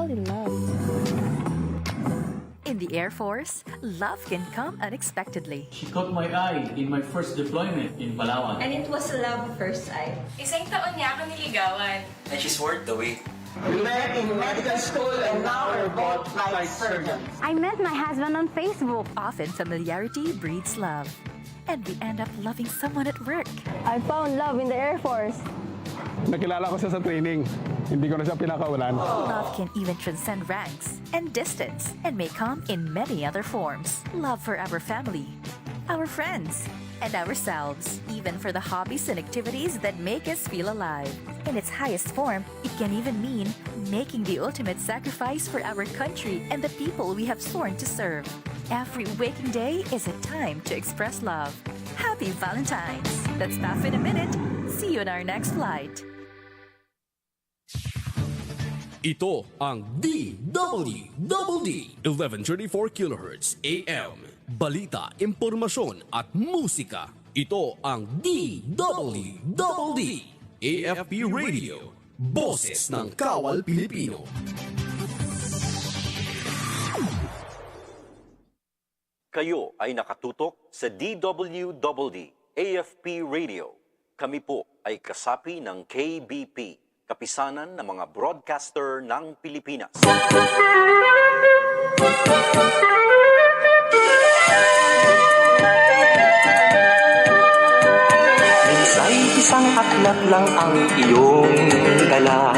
fall in love. In the Air Force, love can come unexpectedly. She caught my eye in my first deployment in Palawan. And it was a love at first sight. Isang taon niya ako niligawan. And she's worth the wait. We met in medical school and now we're both flight surgeons. I met my husband on Facebook. Often familiarity breeds love. And we end up loving someone at work. I found love in the Air Force. Nakilala ko siya sa training. Hindi ko na siya pinakawalan. Love can even transcend ranks and distance and may come in many other forms. Love for our family, our friends, and ourselves, even for the hobbies and activities that make us feel alive. In its highest form, it can even mean making the ultimate sacrifice for our country and the people we have sworn to serve. Every waking day is a time to express love. Happy Valentine's! That's Stuff in a minute. See you on our next flight. Ito ang DWDD 1134 kHz AM. Balita, impormasyon at musika. Ito ang DWDD AFP Radio. Boses ng Kawal Pilipino. Kayo ay nakatutok sa DWDD AFP Radio. Kami po ay kasapi ng KBP, kapisanan ng mga broadcaster ng Pilipinas. Minsay isang aklat lang ang iyong dala.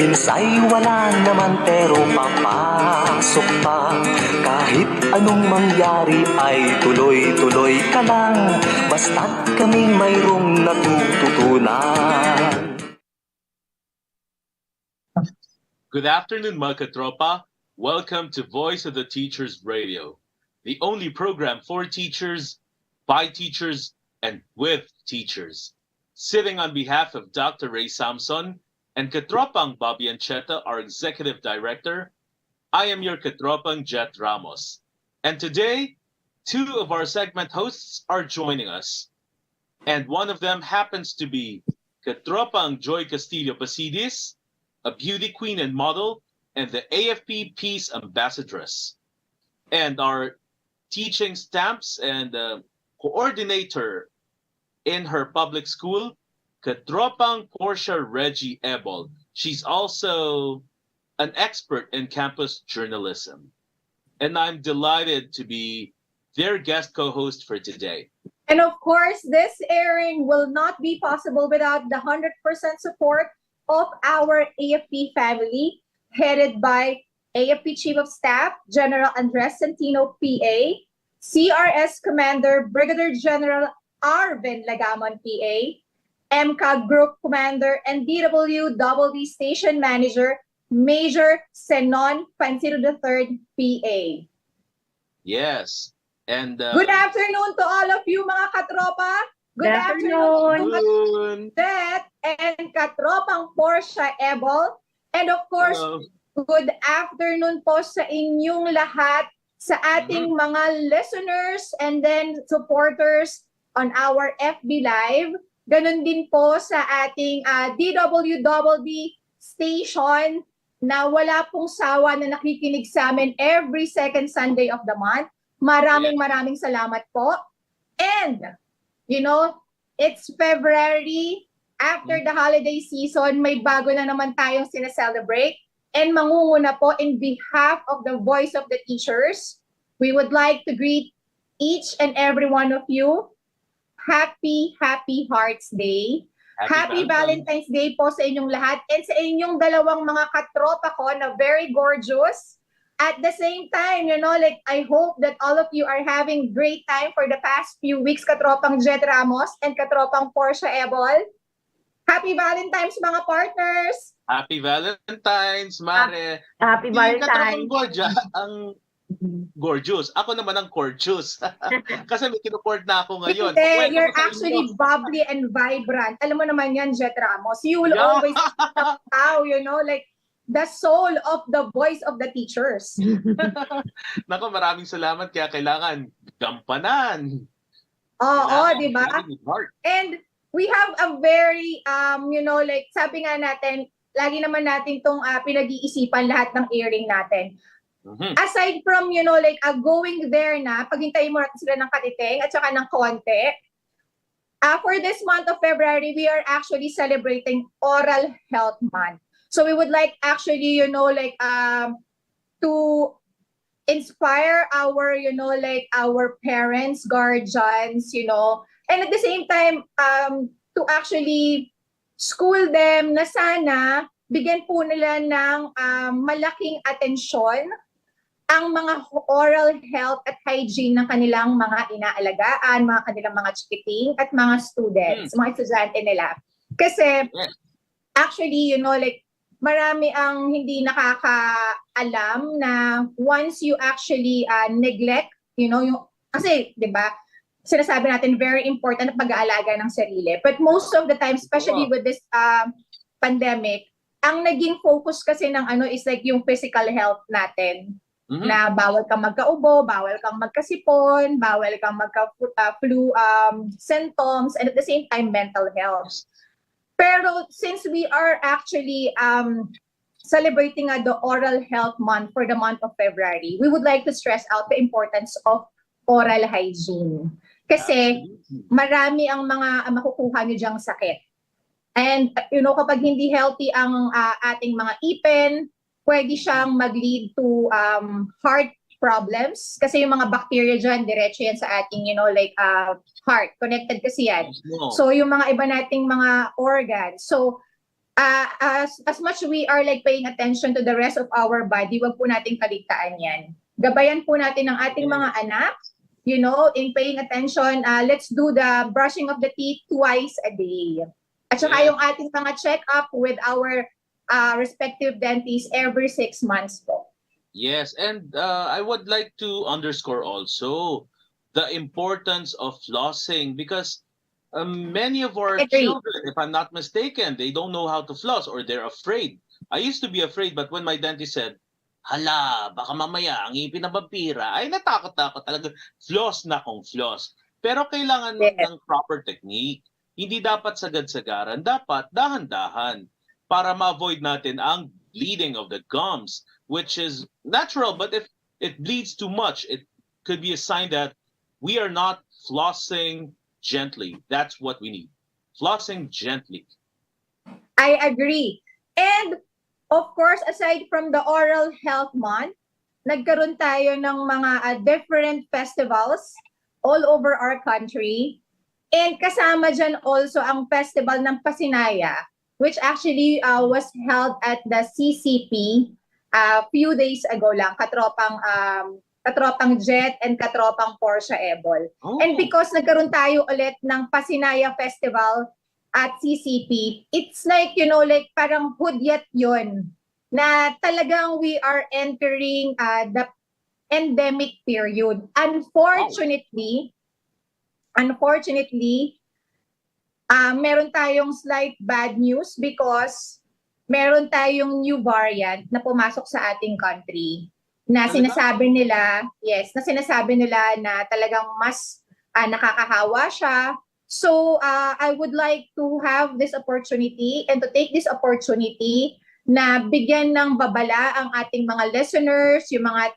Minsay wala naman pero papasok pa. Kahit anong mangyari ay tuloy-tuloy ka lang. Basta't kaming mayroong natututunan. Good afternoon, mga katropa. Welcome to Voice of the Teachers Radio, the only program for teachers, by teachers, and with teachers. Sitting on behalf of Dr. Ray Samson and Katropang Bobby Ancheta, our Executive Director, I am your Katropang Jet Ramos. And today, two of our segment hosts are joining us. And one of them happens to be Katropang Joy Castillo Basidis, a beauty queen and model, and the AFP Peace Ambassadress. And our teaching stamps and coordinator in her public school, Katropang Portia Reggie Ebol. She's also an expert in campus journalism. And I'm delighted to be their guest co-host for today. And of course, this airing will not be possible without the 100% support of our AFP family, headed by AFP Chief of Staff, General Andres Centino, PA, CRS Commander, Brigadier General Arvin Lagamon, PA, MCA Group Commander, and DWDD Station Manager, Major Senon Pancino III, PA. Yes. And good afternoon to all of you, mga katropa. Good afternoon. That and Katropang Portia Ebol. And of course, good afternoon po sa inyong lahat, sa ating mga listeners and then supporters on our FB Live. Ganon din po sa ating DWDD station na wala pong sawa na nakikinig sa amin every second Sunday of the month. Maraming salamat po. And you know, it's February. After the holiday season, may bago na naman tayong sineselebrate. And mangunguna po in behalf of the Voice of the Teachers, we would like to greet each and every one of you. Happy Hearts Day. Happy Valentine's Day po sa inyong lahat. And sa inyong dalawang mga katropa ko na very gorgeous. At the same time, you know, like I hope that all of you are having great time for the past few weeks, Katropang Jet Ramos and Katropang Portia Ebol. Happy Valentine's, mga partners! Happy Valentine's, Mare! Happy Valentine's! Ang gorgeous. Ako naman ang gorgeous. Kasi may kinuport na ako ngayon. Hindi, you're actually bubbly and vibrant. Alam mo naman yan, Jet Ramos. You will always how, you know, like the soul of the Voice of the Teachers. Nako, maraming salamat. Kaya kailangan gampanan. Oo, di ba? And we have a very, you know, like sabi nga natin, lagi naman natin itong pinag-iisipan lahat ng airing natin. Aside from, like going there na, paghintayin mo natin sila ng katiting at saka ng konti, for this month of February, we are actually celebrating Oral Health Month. So we would like actually, to inspire our, our parents, guardians, and at the same time, to actually school them na sana bigyan po nila ng malaking atensyon ang mga oral health at hygiene ng kanilang mga inaalagaan, mga kanilang mga chikiting at mga students, mga estudyante nila. Kasi actually, marami ang hindi nakakaalam na once you actually neglect, kasi, di ba, sinasabi natin very important na pag-aalaga ng sarili. But most of the time, especially with this pandemic, ang naging focus kasi ng is like yung physical health natin. Na bawal kang magkaubo, bawal kang magkasipon, bawal kang magka-flu symptoms, and at the same time, mental health. Pero since we are actually celebrating the Oral Health Month for the month of February, we would like to stress out the importance of oral hygiene. Kasi marami ang mga makukuha nyo dyang sakit. And kapag hindi healthy ang ating mga ipin, pwede siyang mag-lead to heart problems. Kasi yung mga bacteria dyan, diretso yan sa ating, heart. Connected kasi yan. So yung mga iba nating mga organs. So as much we are paying attention to the rest of our body, wag po nating kaligtaan yan. Gabayan po natin ang ating mga anak, in paying attention. Let's do the brushing of the teeth twice a day. At saka yung ating mga check-up with our respective dentists every 6 months po. Yes, and I would like to underscore also the importance of flossing because many of our children, if I'm not mistaken, they don't know how to floss or they're afraid. I used to be afraid, but when my dentist said, hala, baka mamaya ang ngipin na vampira, ay natakot talaga. Floss na kung floss. Pero kailangan ng proper technique. Hindi dapat sagad-sagaran, dapat dahan-dahan para ma-avoid natin ang bleeding of the gums, which is natural, but if it bleeds too much, it could be a sign that we are not flossing gently. That's what we need. Flossing gently. I agree. And of course, aside from the Oral Health Month, nagkaroon tayo ng mga different festivals all over our country. And kasama dyan also ang festival ng Pasinaya, which actually was held at the CCP a few days ago lang, katropang Jet and katropang Porsche Ebol. And because nagkaroon tayo ulit ng Pasinaya Festival at CCP, it's like, parang hudyat yun, na talagang we are entering the endemic period. Unfortunately, meron tayong slight bad news because meron tayong new variant na pumasok sa ating country na sinasabi nila, na talagang mas nakakahawa siya. So I would like to have this opportunity and to take this opportunity na bigyan ng babala ang ating mga listeners, yung mga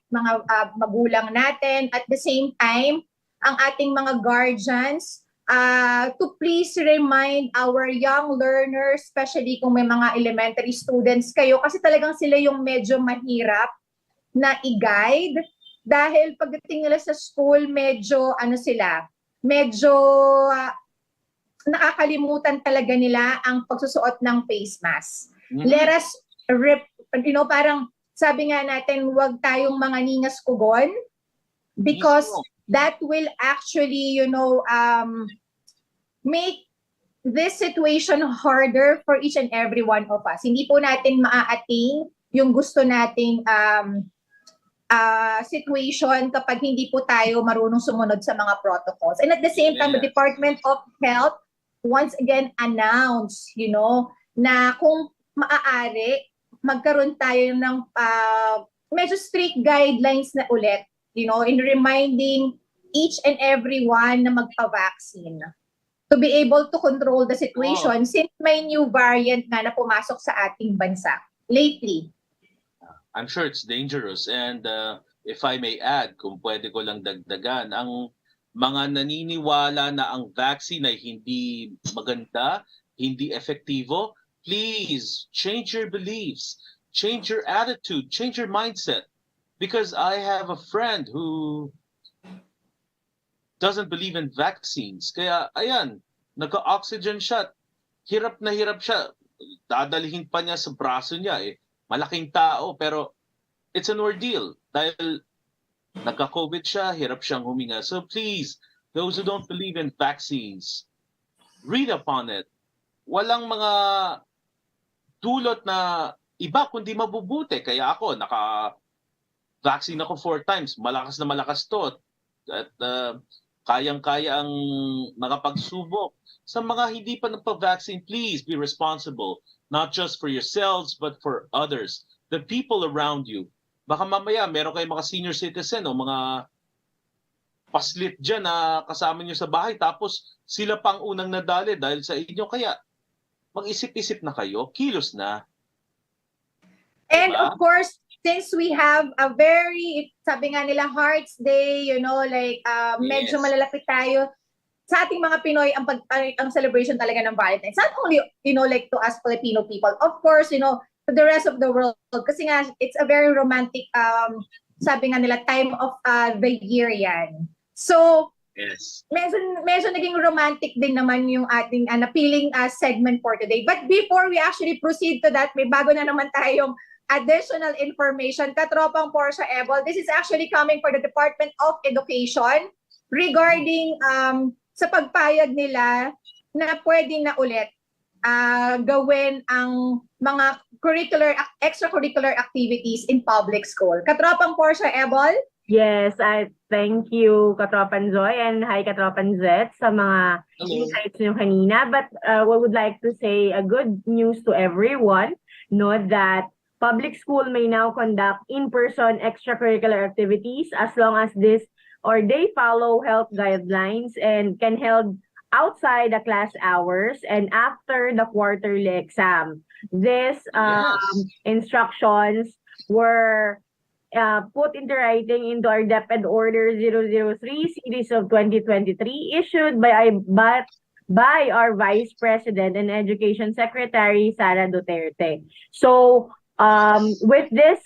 magulang natin, at the same time ang ating mga guardians to please remind our young learners, especially kung may mga elementary students kayo, kasi talagang sila yung medyo mahirap na i-guide dahil pagdating nila sa school, medyo nakakalimutan talaga nila ang pagsusuot ng face mask. Let us, parang sabi nga natin, huwag tayong mga ningas kugon because that will actually, make this situation harder for each and every one of us. Hindi po natin maa-attain yung gusto nating situation kapag hindi po tayo marunong sumunod sa mga protocols. And at the same time, the Department of Health once again announced, na kung maaari, magkaroon tayo ng medyo strict guidelines na ulit, in reminding each and every one na magpa-vaccine. to be able to control the situation since may new variant na pumasok sa ating bansa lately. I'm sure it's dangerous. And if I may add, kung pwede ko lang dagdagan, ang mga naniniwala na ang vaccine ay hindi maganda, hindi efektibo, please change your beliefs, change your attitude, change your mindset. Because I have a friend who doesn't believe in vaccines. Kaya, ayan, nagka-oxygen shot. Hirap na hirap siya. Dadalihin pa niya sa braso niya eh. Malaking tao, pero it's an ordeal. Dahil nagka-COVID siya, hirap siyang huminga. So please, those who don't believe in vaccines, read upon it. Walang mga dulot na iba kundi mabubuti. Kaya ako, vaccine ako 4 times. Malakas na malakas to. At kayang-kaya ang makapagsubok. Sa mga hindi pa nagpa-vaccine, please be responsible. Not just for yourselves, but for others. The people around you. Baka mamaya, meron kayong mga senior citizen o mga paslit dyan na kasama nyo sa bahay. Tapos sila pang unang nadali dahil sa inyo. Kaya mag-isip-isip na kayo. Kilos na. And of course, since we have a very, sabi nga nila, Hearts Day, medyo malalapit tayo. Sa ating mga Pinoy, ang celebration talaga ng Valentine's. Not only, to us Filipino people, of course, to the rest of the world. Kasi nga, it's a very romantic, sabi nga nila, time of the year yan. So, yes, medyo naging romantic din naman yung ating napiling segment for today. But before we actually proceed to that, may bago na naman tayong additional information. Katropang Portia Ebol, this is actually coming for the Department of Education regarding sa pagpayag nila na pwedeng na ulit gawin ang mga extracurricular activities in public school. Katropang Portia Ebol? Yes, I thank you, Katropan Joy, and hi, Katropan Zet, sa mga insights nyo kanina. But we would like to say a good news to everyone, that public school may now conduct in-person extracurricular activities as long as they follow health guidelines and can held outside the class hours and after the quarterly exam. These instructions were put into writing into our DepEd Order 003 series of 2023 issued by our Vice President and Education Secretary Sara Duterte. So with this,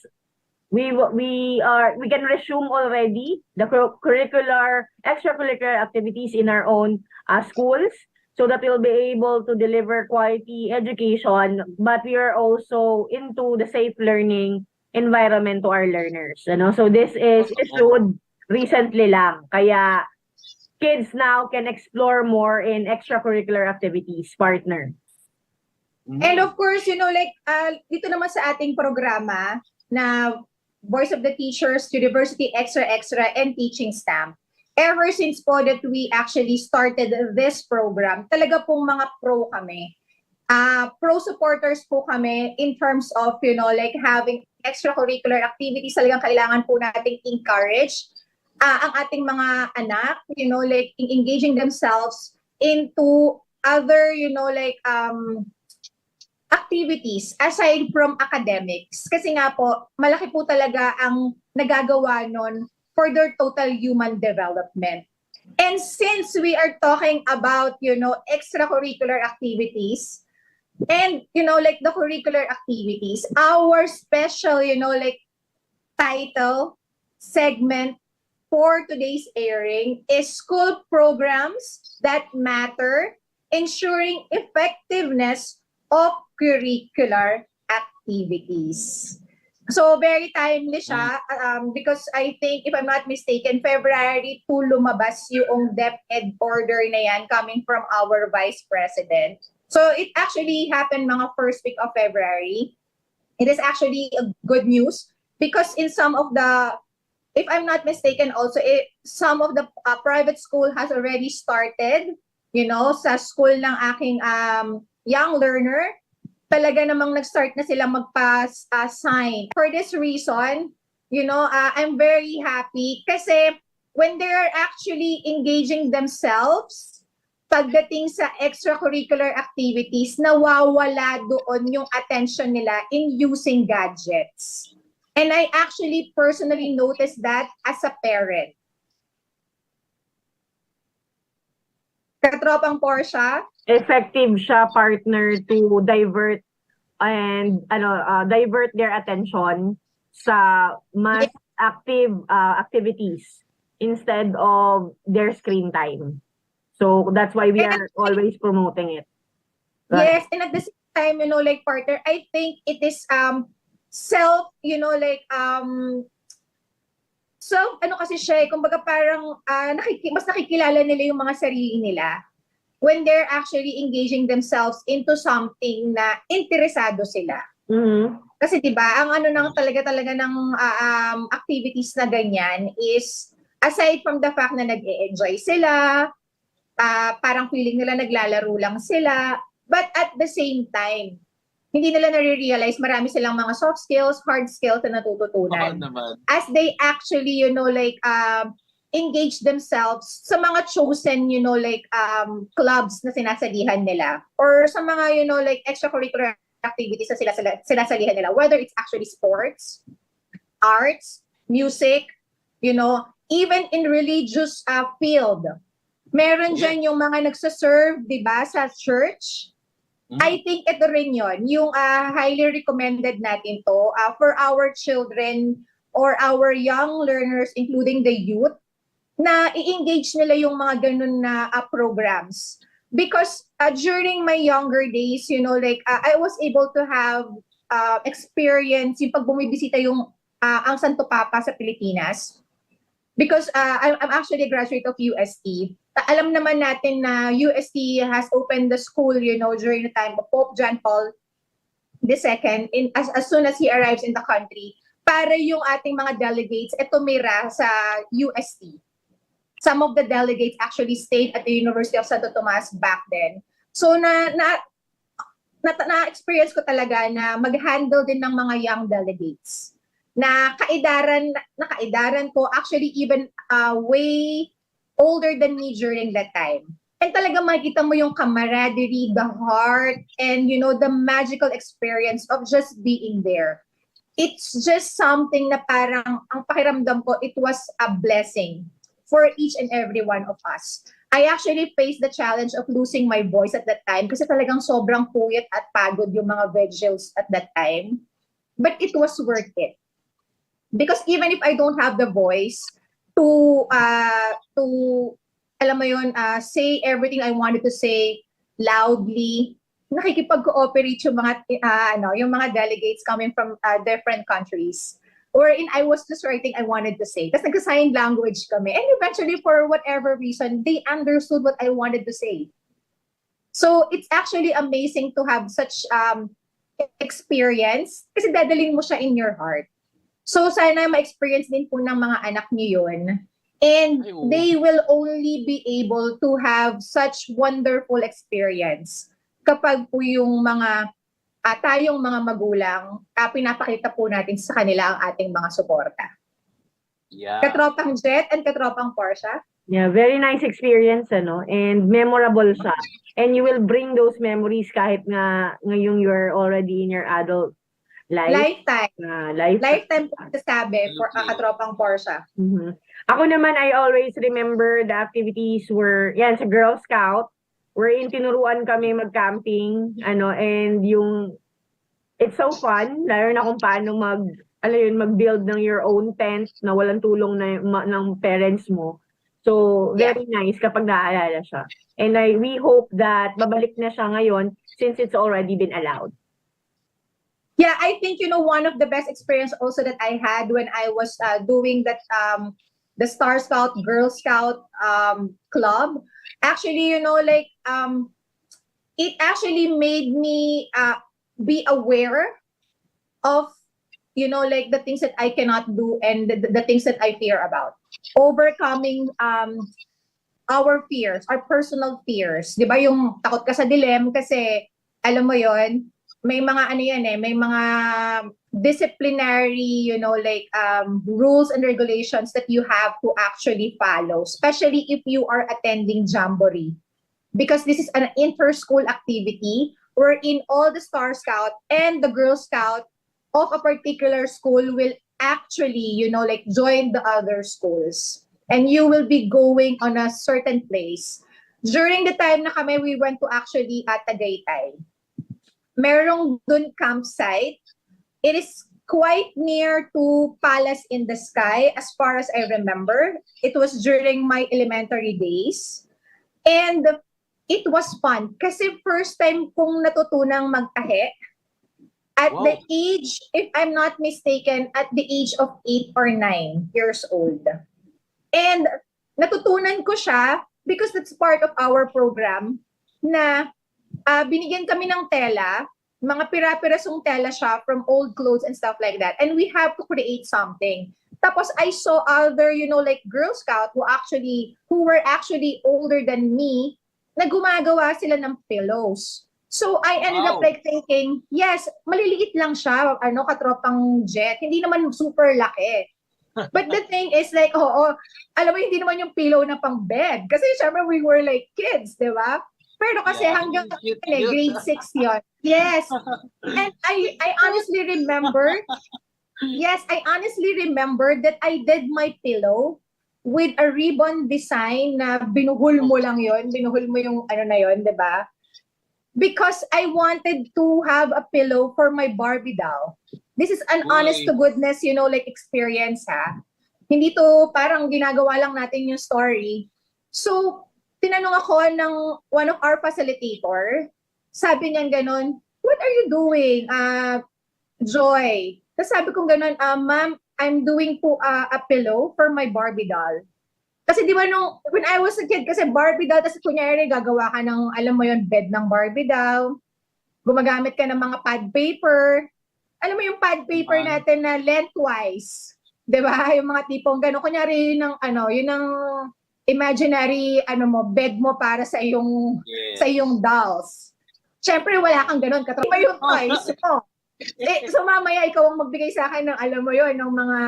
we can resume already the extracurricular activities in our own schools, so that we'll be able to deliver quality education, but we are also into the safe learning environment to our learners. So this is issued recently lang, kaya kids now can explore more in extracurricular activities, partner. And of course, dito naman sa ating programa na Voice of the Teachers, University Extra, and Teaching Staff, ever since po that we actually started this program, talaga pong mga pro kami. Pro supporters po kami in terms of, having extracurricular activities. Talagang kailangan po nating encourage ang ating mga anak, engaging themselves into other, activities aside from academics. Kasi nga po, malaki po talaga ang nagagawa nun for their total human development. And since we are talking about, extracurricular activities and, the curricular activities, our special, title, segment for today's airing is School Programs That Matter, Ensuring Effectiveness of Curricular Activities. So very timely siya because I think, if I'm not mistaken, February 2 lumabas yung DepEd order na yan coming from our Vice President. So it actually happened mga first week of February. It is actually a good news because in some of the, if I'm not mistaken also, some of the private school has already started, sa school ng aking young learner, talaga namang nag-start na sila magpa-sign. For this reason, I'm very happy kasi when they're actually engaging themselves pagdating sa extracurricular activities, nawawala doon yung attention nila in using gadgets. And I actually personally noticed that as a parent. Katropang Portia? Effective siya, partner, to divert divert their attention sa mas active activities instead of their screen time. So that's why we are always promoting it. Yes, and at the same time, like partner, I think it is self, self, kasi siya, kumbaga parang mas nakikilala nila yung mga sarili nila when they're actually engaging themselves into something na interesado sila. Kasi 'di ba, ang talaga ng activities na ganyan is aside from the fact na nag-e-enjoy sila, parang feeling nila naglalaro lang sila, but at the same time, hindi nila nare-realize marami silang mga soft skills, hard skills na natututunan. As they actually, engage themselves sa mga chosen, clubs na sinasalihan nila or sa mga, extracurricular activities na sinasalihan nila, whether it's actually sports, arts, music, even in religious field. Meron dyan yung mga nagsaserve, di ba, sa church. I think ito rin yun, yung highly recommended natin to for our children or our young learners, including the youth, na i-engage nila yung mga ganun na programs. Because during my younger days, I was able to have experience yung pag bumibisita yung ang Santo Papa sa Pilipinas. Because I'm actually a graduate of UST. Alam naman natin na UST has opened the school, during the time of Pope John Paul II, as soon as he arrives in the country, para yung ating mga delegates tumira sa UST. Some of the delegates actually stayed at the University of Santo Tomas back then. So na-experience ko talaga na mag-handle din ng mga young delegates. Na kaidaran ko, actually even way older than me during that time. And talaga makikita mo yung camaraderie, the heart, and the magical experience of just being there. It's just something na parang, ang pakiramdam ko, it was a blessing for each and every one of us. I actually faced the challenge of losing my voice at that time kasi talagang sobrang puyat at pagod yung mga vigils at that time. But it was worth it. Because even if I don't have the voice to alam mo yun, say everything I wanted to say loudly, nakikipag-cooperate yung mga delegates coming from different countries. Wherein I was just writing I wanted to say. Tapos nagka-sign language kami. And eventually, for whatever reason, they understood what I wanted to say. So it's actually amazing to have such experience kasi dadalhin mo siya in your heart. So sana ma-experience din po ng mga anak niyo yun. And they will only be able to have such wonderful experience kapag po yung mga tayong mga magulang, pinapakita po natin sa kanila ang ating mga suporta. Yeah. Katropang Jet and Katropang Portia. Yeah, very nice experience, and memorable siya. And you will bring those memories kahit nga ngayong you're already in your adult life. Lifetime. Lifetime po sasabi for Katropang Portia. Ako naman, I always remember the activities were, sa Girl Scout, wherein tinuruan kami mag-camping, and it's so fun, lalo na kung paano mag-build ng your own tent na walang tulong ng parents mo. So, very nice kapag naaalala siya. And we hope that babalik na siya ngayon since it's already been allowed. Yeah, I think, one of the best experience also that I had when I was doing that, the Star Scout, Girl Scout club, actually, it actually made me be aware of, the things that I cannot do and the things that I fear about. Overcoming our fears, our personal fears. Di ba yung takot ka sa dilim kasi, alam mo yon, may mga may mga disciplinary, rules and regulations that you have to actually follow, especially if you are attending jamboree. because this is an inter-school activity wherein all the Star Scout and the Girl Scout of a particular school will actually, like join the other schools. And you will be going on a certain place. During the time na kami, we went to actually at Tagaytay. Merong dun campsite. It is quite near to Palace in the Sky, as far as I remember. It was during my elementary days. And it was fun. Kasi first time kong natutunang magtahe. At the age, if I'm not mistaken, at the age of 8 or 9 years old. And natutunan ko siya because that's part of our program na binigyan kami ng tela, mga pira-pirasong tela siya from old clothes and stuff like that. And we have to create something. Tapos I saw other, like Girl Scout who were actually older than me na gumagawa sila ng pillows. So I ended up like thinking, yes, maliliit lang siya, katropang jet. Hindi naman super laki. But the thing is like, alam mo, hindi naman yung pillow na pang bed. Kasi syempre we were like kids, di ba? Pero kasi hanggang grade 6 yon. Yes. And I honestly remember, that I did my pillow with a ribbon design na binuhol mo lang yon. Binuhol mo yung na yon, di ba? Because I wanted to have a pillow for my Barbie doll. This is an honest to goodness, like experience, ha. Hindi to parang ginagawa lang natin yung story. So, tinanong ako ng one of our facilitator. Sabi niya ganun, what are you doing, Joy? Tapos sabi ko ganun, ma'am, I'm doing po a pillow for my Barbie doll. Kasi di ba when I was a kid, kasi Barbie doll, tapos kunyari gagawa ka ng, alam mo yun, bed ng Barbie doll, gumagamit ka ng mga pad paper, alam mo yung pad paper natin na lengthwise, di ba? Yung mga tipong gano'n, kunyari yun ang imaginary, bed mo para sa iyong dolls. Siyempre, wala kang gano'n, katropa yung toys mo. So mamaya, ikaw ang magbigay sa akin ng, alam mo yun, ng mga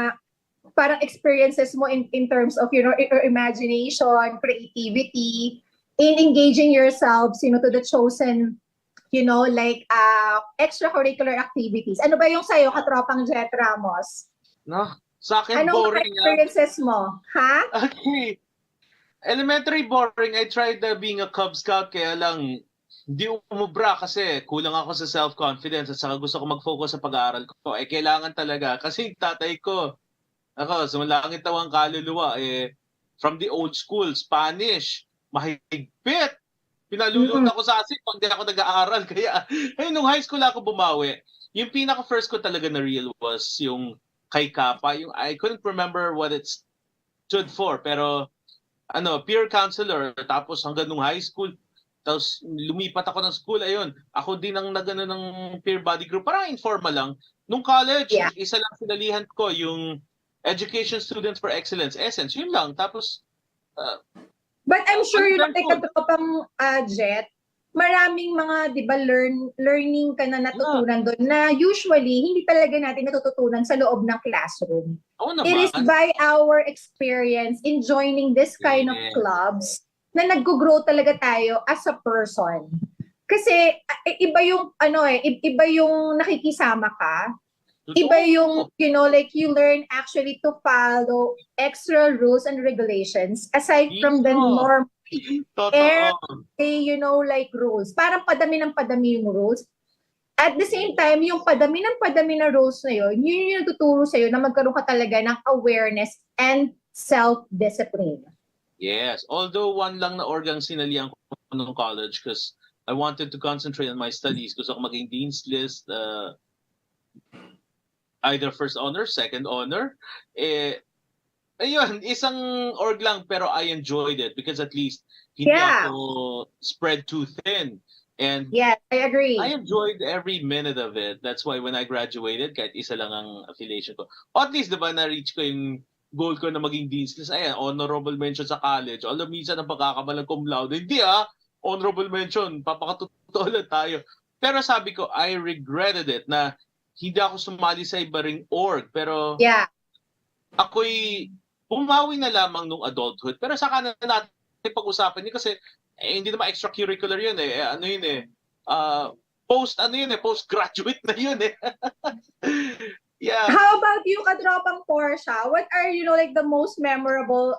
parang experiences mo in terms of your imagination, creativity, in engaging yourselves, to the chosen, like extracurricular activities. Ano ba yung sa'yo, katropang Jet Ramos? No, sa akin Anong boring. experiences mo? Ha? Okay. Elementary boring. I tried being a Cub Scout, kaya lang hindi umubra kasi kulang ako sa self-confidence at saka gusto ko mag-focus sa pag-aaral ko. Kailangan talaga kasi tatay ko, sumalangit daw ang kaluluwa, from the old school, Spanish, mahigpit. Pinalulot ako sa asin pag di ako nag-aaral. Kaya, nung high school ako bumawi, yung pinaka-first ko talaga na real was yung kay Kappa. Yung, I couldn't remember what it stood for, pero, peer counselor. Tapos hanggang nung high school, tapos lumipat ako ng school, ayun. Ako din ang nagano ng peer body group, parang informal lang. Nung college, isa lang sinalihan ko, yung Education Students for Excellence, Essence, yun lang. Tapos, but I'm sure yung katropang Jet, maraming mga, di ba, learning ka na natutunan doon na usually, hindi talaga natin natututunan sa loob ng classroom. It is by our experience in joining this kind of clubs na nag-grow talaga tayo as a person. Kasi, iba yung, iba yung nakikisama ka. Iba yung, like you learn actually to follow extra rules and regulations aside from the norm. Like rules. Parang padami ng padami yung rules. At the same time, yung padami ng padami na rules na yun yung tuturo sa'yo na magkaroon ka talaga ng awareness and self-discipline. Yes. Although one lang na organg sinalihan ko nung college because I wanted to concentrate on my studies. Gusto ko maging Dean's List, either first honor, second honor. Ayun, isang org lang pero I enjoyed it because at least hindi ako spread too thin. And yes, I agree. I enjoyed every minute of it. That's why when I graduated, kahit isa lang ang affiliation ko. O at least, diba, na-reach ko yung goal ko na maging Dean's List. Ayan, honorable mention sa college. Although minsan ang pagkakabalang cum laude. Hindi honorable mention. Papakatotoo lang tayo. Pero sabi ko, I regretted it na hindi ako sumali sa iba ring org. Pero ako'y pumawi na lamang nung adulthood. Pero saka na natin pag-usapan niyo kasi Eh, hindi naman extracurricular yun eh. Ano yun eh. Postgraduate na yun eh. Yeah. How about you, katropang Portia? What are, like the most memorable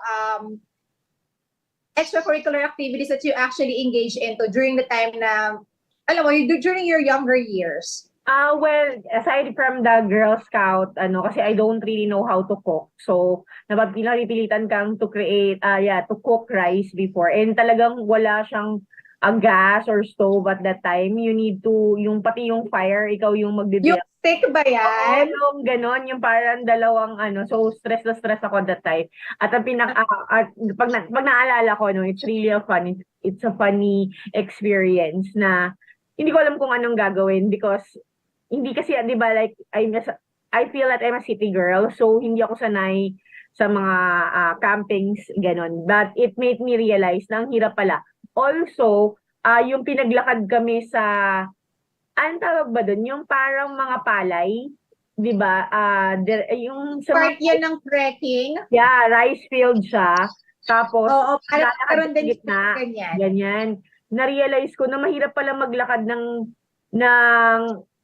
extracurricular activities that you actually engage into during the time na, alam mo, during your younger years? Well, aside from the Girl Scout, kasi I don't really know how to cook. So, napipilitan kang to to cook rice before. And talagang wala siyang gas or stove at that time. You need to, pati yung fire, ikaw yung magbibiyak. Yung stick ba yan? Oo, yung ganon, yung parang dalawang so stress na stress ako that time. At ang pag naalala ko, it's really it's a funny experience na hindi ko alam kung anong gagawin because hindi kasi, di ba, like, I feel that I'm a city girl, so hindi ako sanay sa mga campings, ganon. But it made me realize na ang hirap pala. Also, yung pinaglakad kami sa, anong tawag ba dun? Yung parang mga palay, di ba? Yung sa part yan ng trekking? Yeah, rice field siya. Tapos, parang din gitna, ganyan. Na-realize ko na mahirap pala maglakad ng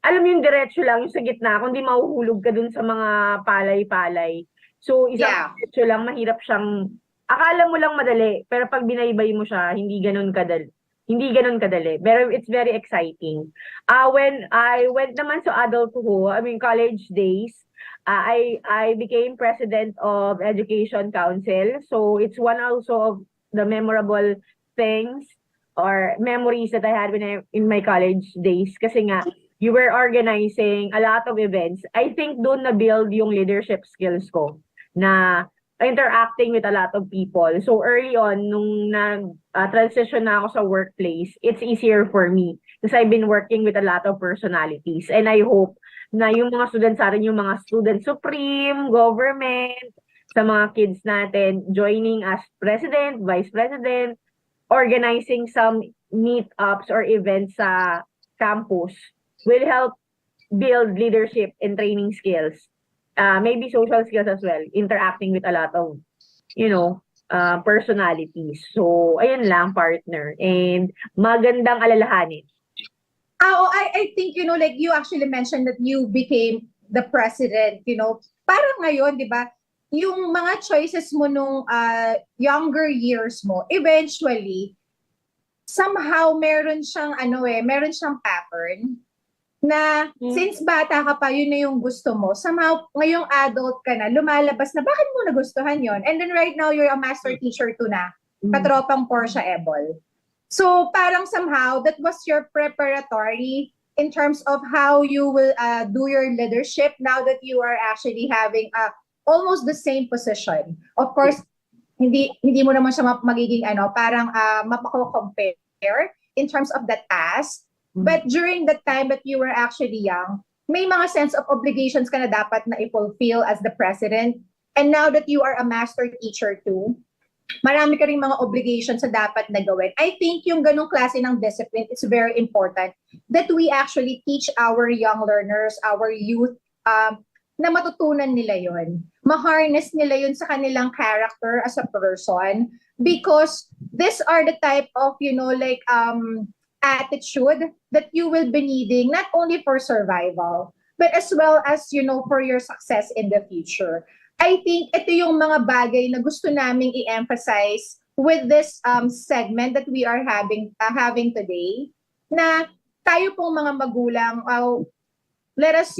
alam mo yung diretso lang, yung sa gitna, kundi mahuhulog ka dun sa mga palay-palay. So, diretso lang, mahirap siyang, akala mo lang madali, pero pag binaybay mo siya, hindi ganun kadali. Pero it's very exciting. When I went naman sa college days, I became president of Education Council. So, it's one also of the memorable things or memories that I had in my college days. Kasi nga, you were organizing a lot of events. I think doon na-build yung leadership skills ko na interacting with a lot of people. So early on, nung nag-transition na ako sa workplace, it's easier for me because I've been working with a lot of personalities. And I hope na yung mga students natin, yung mga student supreme, government, sa mga kids natin, joining as president, vice president, organizing some meetups or events sa campus will help build leadership and training skills. Maybe social skills as well, interacting with a lot of, personalities. So, ayun lang, partner. And magandang alalahanin. I think, like you actually mentioned that you became the president, parang ngayon, di ba, yung mga choices mo nung younger years mo, eventually, somehow meron siyang pattern na since bata ka pa, yun na yung gusto mo. Somehow, ngayong adult ka na, lumalabas na, bakit mo nagustuhan yon? And then right now, you're a master teacher too na, katropang Portia Ebol. So, parang somehow, that was your preparatory in terms of how you will do your leadership now that you are actually having almost the same position. Of course, hindi mo naman siya magiging parang mapako-compare in terms of the task. But during the time that you were actually young, may mga sense of obligations ka na dapat na i-fulfill as the president. And now that you are a master teacher too, marami ka rin mga obligations na dapat na gawin. I think yung ganong klase ng discipline, it's very important that we actually teach our young learners, our youth, na matutunan nila yon, ma-harness nila yun sa kanilang character as a person, because these are the type of, attitude that you will be needing, not only for survival, but as well as, for your success in the future. I think ito yung mga bagay na gusto naming i-emphasize with this segment that we are having today, na tayo pong mga magulang, let us,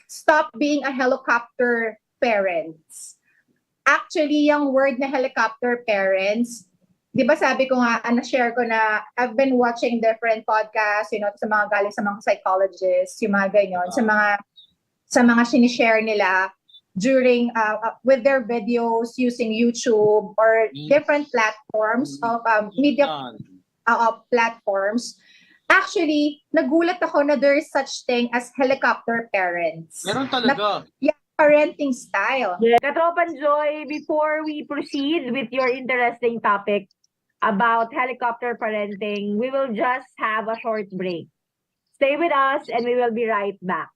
stop being a helicopter parents. Actually, yung word na helicopter parents, di ba sabi ko nga, na-share ko na I've been watching different podcasts, sa mga galing sa mga psychologists, yung mga ganyan, sa mga sinishare nila during, with their videos using YouTube or different platforms of media platforms. Actually, nagulat ako na there is such thing as helicopter parents. Meron talaga. Parenting style. Yeah. Katropan Joy, before we proceed with your interesting topic about helicopter parenting, we will just have a short break. Stay with us and we will be right back.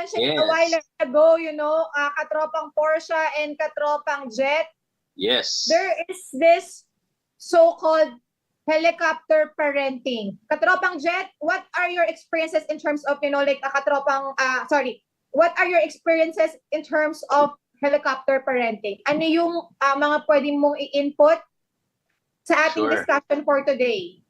mentioned a while ago, katropang Porsche and katropang Jet, Yes. there is this so-called helicopter parenting. Katropang Jet, what are your experiences in terms of, what are your experiences in terms of helicopter parenting? Ano yung mga pwede mong i-input sa ating discussion for today?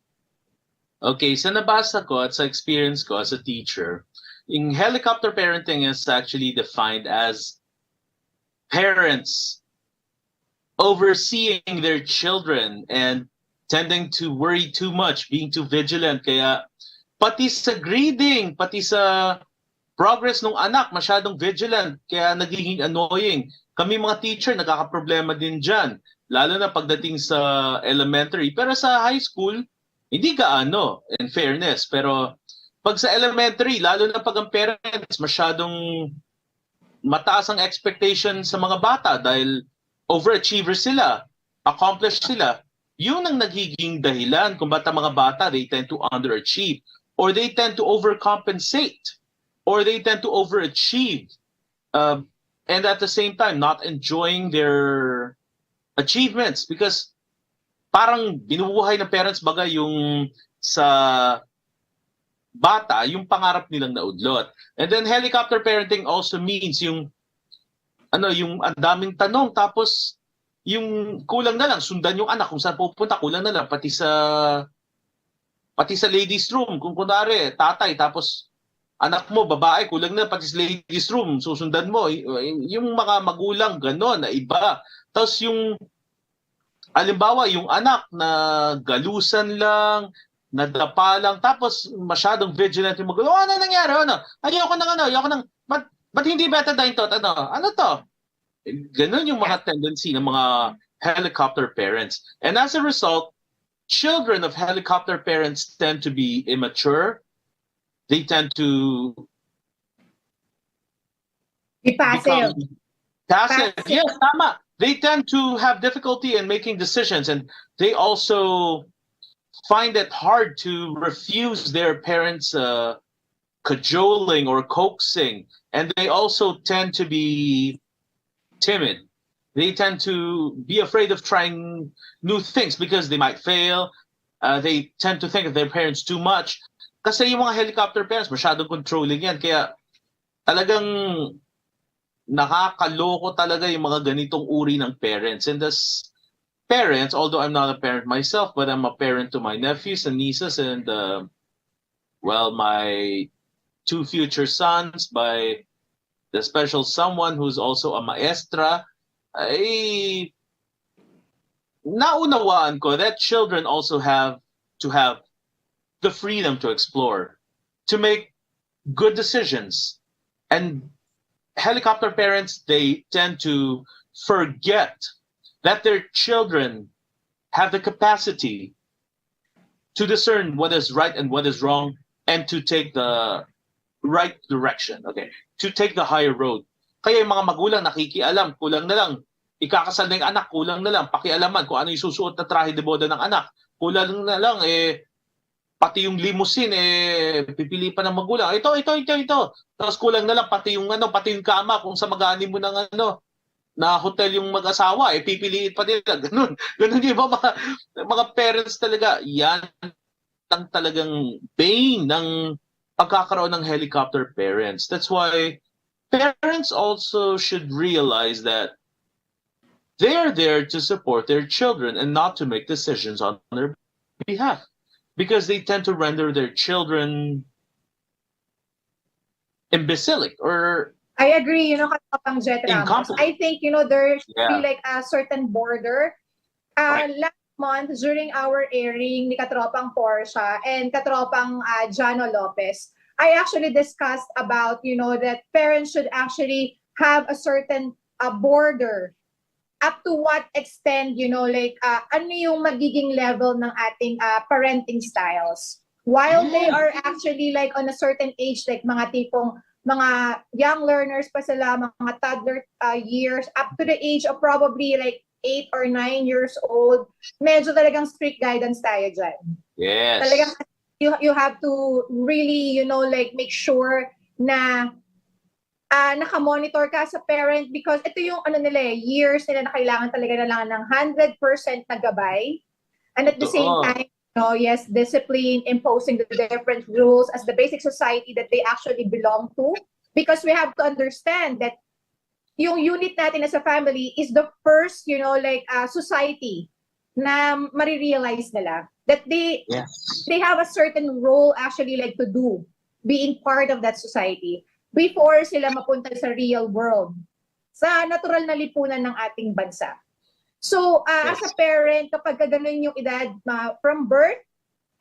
Okay, sa nabasa ko at sa experience ko as a teacher, in helicopter parenting is actually defined as parents overseeing their children and tending to worry too much, being too vigilant. Kaya pati sa grading, pati sa progress ng anak, masyadong vigilant, kaya nagiging annoying. Kami mga teacher, nagkakaproblema din dyan, lalo na pagdating sa elementary. Pero sa high school, hindi gaano, in fairness. Pero pag sa elementary, lalo na pag ang parents, masyadong mataas ang expectation sa mga bata dahil overachievers sila, accomplished sila. Yun ang nagiging dahilan kung ba't ang mga bata, they tend to underachieve, or they tend to overcompensate, or they tend to overachieve, and at the same time, not enjoying their achievements because parang binubuhay ng parents baga yung sa bata, yung pangarap nilang naudlot. And then helicopter parenting also means yung yung ang daming tanong tapos yung kulang na lang sundan yung anak kung saan pupunta, kulang na lang pati sa ladies room kung kunwari tatay tapos anak mo babae, kulang na pati sa ladies room susundan mo. Yung mga magulang ganon na iba. Tapos yung halimbawa, yung anak na galusan lang, nadapa lang, tapos masyadong vigilant yung magulo. Ano nangyari? Ayoko nang, ba't hindi betadine to? Ano to? Ganun yung mga tendency ng mga helicopter parents. And as a result, children of helicopter parents tend to be immature. They tend to be passive. Passive. Yes, tama. They tend to have difficulty in making decisions, and they also find it hard to refuse their parents' cajoling or coaxing, and they also tend to be timid. They tend to be afraid of trying new things because they might fail. They tend to think of their parents too much. Kasi yung mga helicopter parents, masyadong controlling yan. Kaya talagang nakakaloko talaga yung mga ganitong uri ng parents. And as parents, although I'm not a parent myself, but I'm a parent to my nephews and nieces and, my 2 future sons by the special someone who's also a maestra, ay naunawaan ko that children also have to have the freedom to explore, to make good decisions. And helicopter parents, they tend to forget that their children have the capacity to discern what is right and what is wrong and to take the right direction, to take the higher road. Kaya yung mga magulang nakikialam, kulang na lang, ikakasal na yung anak, kulang na lang, pakialaman kung ano yung susuot na trahe de boda ng anak, kulang na lang, pati yung limousine, pipili pa ng magulang. Ito. Tapos kulang na lang, pati yung kama, kung sa mag-aanim mo ng na hotel yung mag-asawa, pipiliin pa nila. Ganun yung iba mga parents talaga. Yan ang talagang bane ng pagkakaroon ng helicopter parents. That's why parents also should realize that they're there to support their children and not to make decisions on their behalf. Because they tend to render their children imbecilic or I agree, Katropang Jet Ramos. I think, there should be like a certain border. Last month, during our airing ni Katropang Portia and Katropang Jano Lopez, I actually discussed about, that parents should actually have a certain border. Up to what extent, ano yung magiging level ng ating parenting styles. While they are actually like on a certain age, like mga tipong, mga young learners pa sila, mga toddler years, up to the age of probably like 8 or 9 years old, medyo talagang strict guidance tayo dyan. Yes. Talagang you have to really, make sure na nakamonitor ka sa parent because ito yung ano nila years nila na kailangan talaga na lang ng 100% na gabay. And at the same time, yes, discipline, imposing the different rules as the basic society that they actually belong to. Because we have to understand that yung unit natin as a family is the first, society na marirealize nila that they have a certain role actually like to do, being part of that society before sila mapunta sa real world, sa natural na lipunan ng ating bansa. So, as a parent, kapag ganun yung edad from birth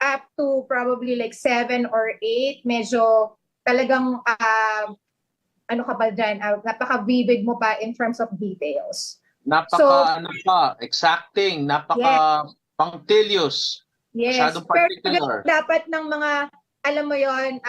up to probably like 7 or 8, medyo talagang, napaka-vivid mo pa in terms of details. Exacting, napaka-punctilious. Yes, pero dapat ng mga, alam mo yon,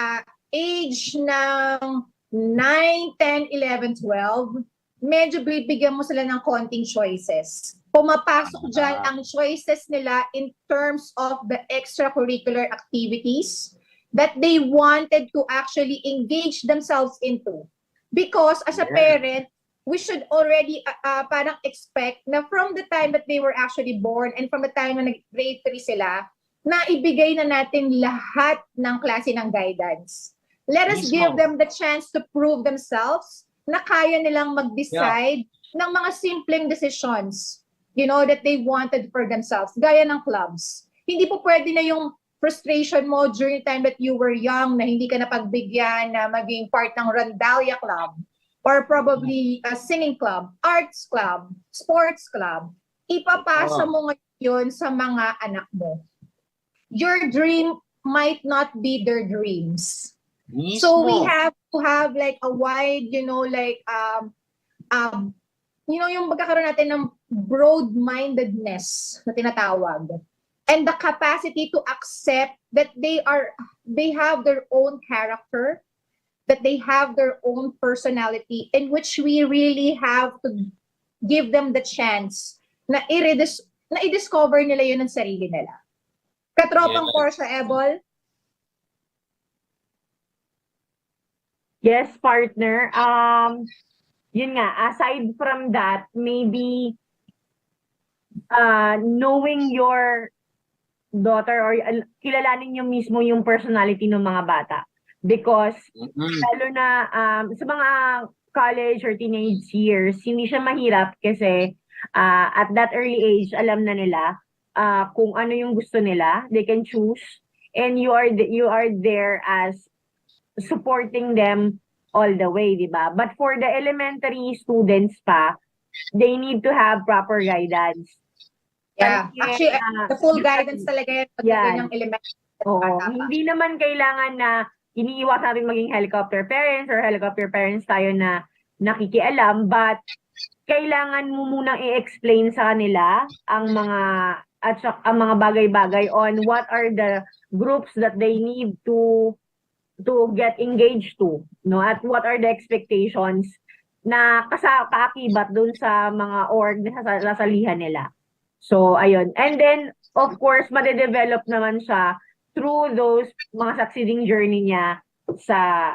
age ng 9, 10, 11, 12, medyo bibigyan mo sila ng konting choices. Pumapasok dyan ang choices nila in terms of the extracurricular activities that they wanted to actually engage themselves into. Because as a parent, we should already parang expect na from the time that they were actually born and from the time na grade 3 sila, na ibigay na natin lahat ng klase ng guidance. Let us give them the chance to prove themselves na kaya nilang mag-decide ng mga simpleng decisions, that they wanted for themselves, gaya ng clubs. Hindi po pwede na yung frustration mo during the time that you were young na hindi ka napagbigyan na maging part ng Randalya Club or probably a singing club, arts club, sports club. Ipapasa mo ngayon sa mga anak mo. Your dream might not be their dreams. So we have to have like a wide, yung magkakaroon natin ng broad-mindedness na tinatawag. And the capacity to accept that they have their own character, that they have their own personality, in which we really have to give them the chance na i-discover nila yun ng sarili nila. Katropang Portia Ebol? Yes, partner. Yun nga, aside from that, maybe knowing your daughter or kilalanin nyo mismo yung personality ng mga bata. Because, lalo na sa mga college or teenage years, hindi siya mahirap kasi at that early age, alam na nila kung ano yung gusto nila. They can choose. And you are there as supporting them all the way, di ba? But for the elementary students pa, they need to have proper guidance. Yeah, actually, the full guidance talaga yan ng elementary. Hindi naman kailangan na iniiwas natin maging helicopter parents or helicopter parents tayo na nakikialam, but kailangan mo munang i-explain sa kanila ang mga bagay-bagay on what are the groups that they need to get engaged to, at what are the expectations na kaakibat dun sa mga org na sasalihan nila. So, ayun. And then, of course, madedevelop naman siya through those mga succeeding journey niya sa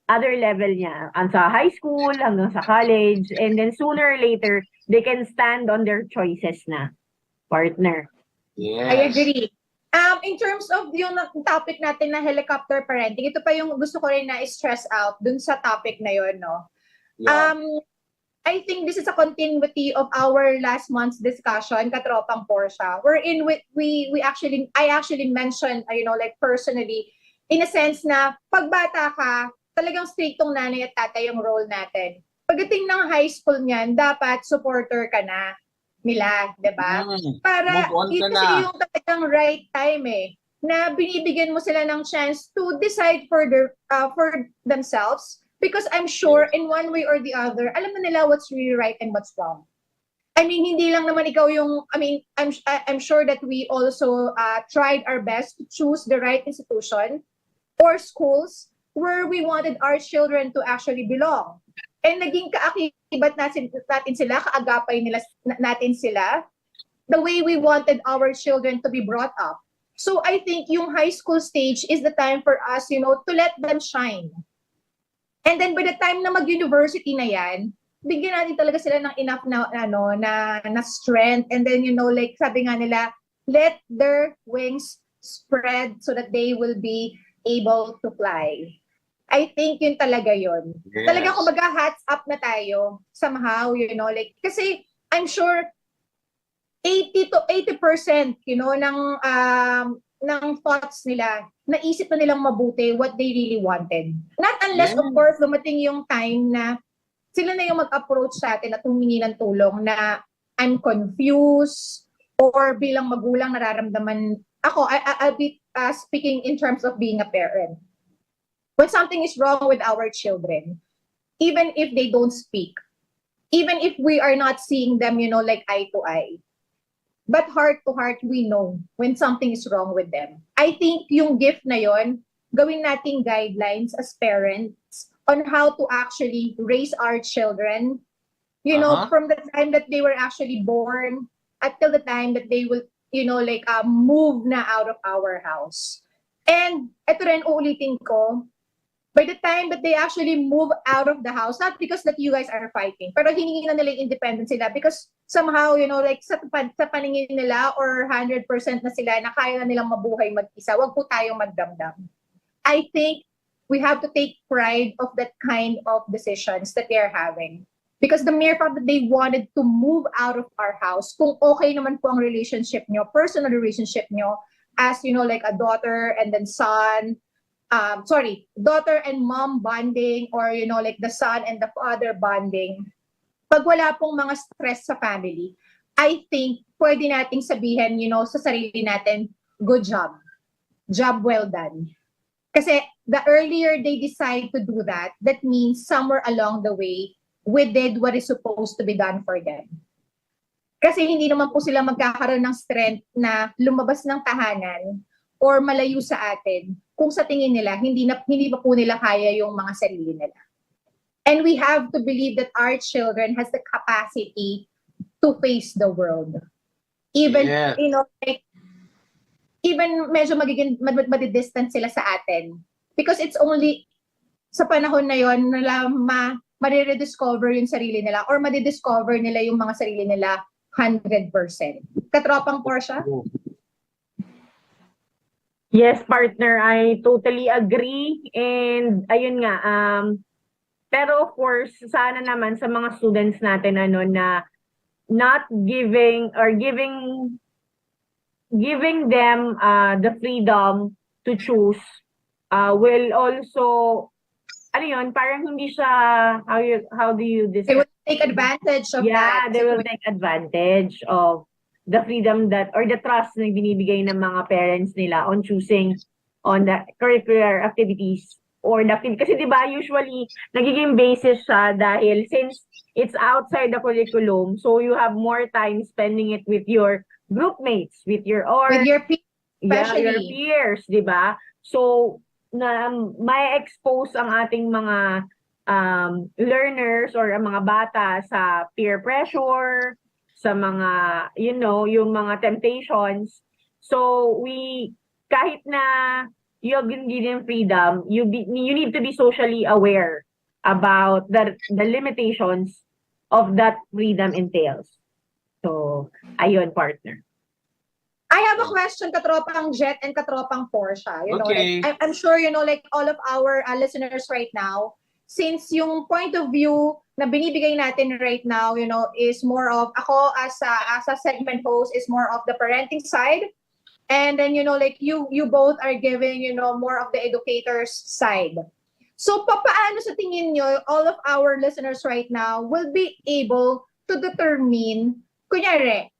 other level niya, sa high school, hanggang sa college, and then sooner or later, they can stand on their choices na, partner. Yes. I agree. In terms of yung topic natin na helicopter parenting, ito pa yung gusto ko rin na i-stress out dun sa topic na yun, no? Yeah. I think this is a continuity of our last month's discussion, Katropang Portia, wherein I actually mentioned, personally, in a sense na pagbata ka, talagang striktong nanay at tatay yung role natin. Pagdating ng high school niyan, dapat supporter ka na nila, di ba? Para ito yung talagang right time na binibigyan mo sila ng chance to decide for themselves, because I'm sure in one way or the other, alam na nila what's really right and what's wrong. I mean, hindi lang naman ikaw I'm sure that we also tried our best to choose the right institution or schools where we wanted our children to actually belong. And naging kaakibat natin sila, kaagapay natin sila, the way we wanted our children to be brought up. So I think yung high school stage is the time for us, to let them shine. And then by the time na mag-university na yan, bigyan natin talaga sila ng enough na strength. And then, like sabi nga nila, let their wings spread so that they will be able to fly. I think yun talaga yun. Yes. Talaga kung hats up na tayo somehow, like, kasi I'm sure 80% ng thoughts nila, naisip na nilang mabuti what they really wanted. Not unless, of course, dumating yung time na sila na yung mag-approach sa atin at humingi ng tulong na I'm confused or bilang magulang nararamdaman ako, I'll be speaking in terms of being a parent. When something is wrong with our children, even if they don't speak, even if we are not seeing them, like eye to eye, but heart to heart, we know when something is wrong with them. I think yung gift na yon, gawin nating guidelines as parents on how to actually raise our children, from the time that they were actually born until the time that they will, move na out of our house. And ito rin uulitin ko, by the time that they actually move out of the house, not because that you guys are fighting, pero hiningi na nila yung independence sila because somehow, like sa paningin nila or 100% na sila na kaya na nilang mabuhay mag-isa, wag po tayong magdamdam. I think we have to take pride of that kind of decisions that they're having. Because the mere fact that they wanted to move out of our house, kung okay naman po ang relationship nyo, personal relationship nyo, as, like a daughter and then son, daughter and mom bonding, or, like the son and the father bonding. Pag wala pong mga stress sa family, I think pwede nating sabihin, sa sarili natin, good job. Job well done. Kasi the earlier they decide to do that, that means somewhere along the way, we did what is supposed to be done for them. Kasi hindi naman po sila magkakaroon ng strength na lumabas ng tahanan or malayo sa atin kung sa tingin nila, hindi pa po nila kaya yung mga sarili nila. And we have to believe that our children has the capacity to face the world. Even, even medyo magiging madidistance sila sa atin. Because it's only sa panahon na yon na ma-rediscover yung sarili nila or madidiscover nila yung mga sarili nila 100%. Katropang Portia? Yes, partner, I totally agree. And ayun nga, pero of course, sana naman sa mga students natin na not giving or giving them the freedom to choose will also, parang hindi siya, how do you describe? They will take advantage of that. Yeah, they will take advantage of the freedom that, or the trust na binibigay ng mga parents nila on choosing on the curricular activities or the activity. Kasi diba, usually, nagiging basis siya dahil since it's outside the curriculum, so you have more time spending it with your group mates, with your peers, yeah, your peers, diba? So, na may expose ang ating mga learners or ang mga bata sa peer pressure, sa mga, yung mga temptations. So, kahit na you're given freedom, you need to be socially aware about the limitations of that freedom entails. So, ayun, partner. I have a question, katropang Jet and katropang Portia. Okay. Like, I'm sure, like all of our listeners right now, since yung point of view na binibigay natin right now, is more of, ako as a segment host, is more of the parenting side. And then, like you both are giving, more of the educator's side. So, paano sa tingin nyo, all of our listeners right now will be able to determine, kunyari,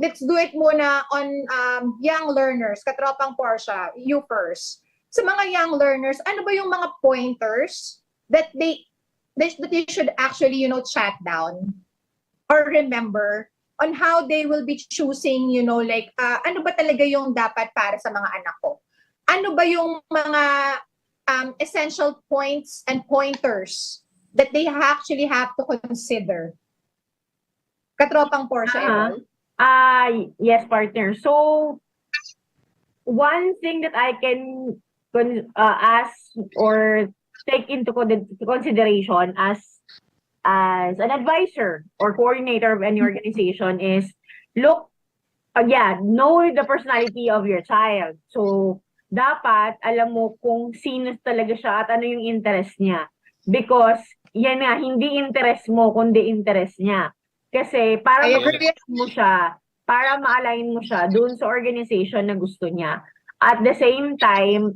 let's do it muna on young learners, katropang Portia, you first. Sa mga young learners, ano ba yung mga pointers that they should actually, chat down or remember on how they will be choosing, like, ano ba talaga yung dapat para sa mga anak ko? Ano ba yung mga essential points and pointers that they actually have to consider? Katropang Portia. Yes, partner. So, one thing that I can ask or take into consideration as an advisor or coordinator of any organization is know the personality of your child. So, dapat alam mo kung sino talaga siya at ano yung interest niya. Because, yan nga, hindi interest mo, kundi interest niya. Kasi, para ma-align mo siya dun sa organization na gusto niya. At the same time,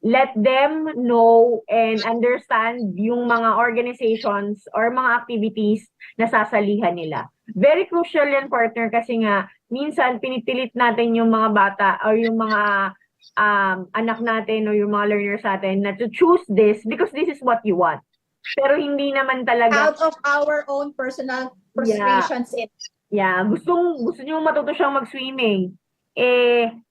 let them know and understand yung mga organizations or mga activities na sasalihan nila. Very crucial yan, partner, kasi nga, minsan pinipilit natin yung mga bata or yung mga anak natin o yung mga learners natin na to choose this because this is what you want. Pero hindi naman talaga... Out of our own personal frustrations. Yeah. Gusto nyo matuto siyang mag-swimming.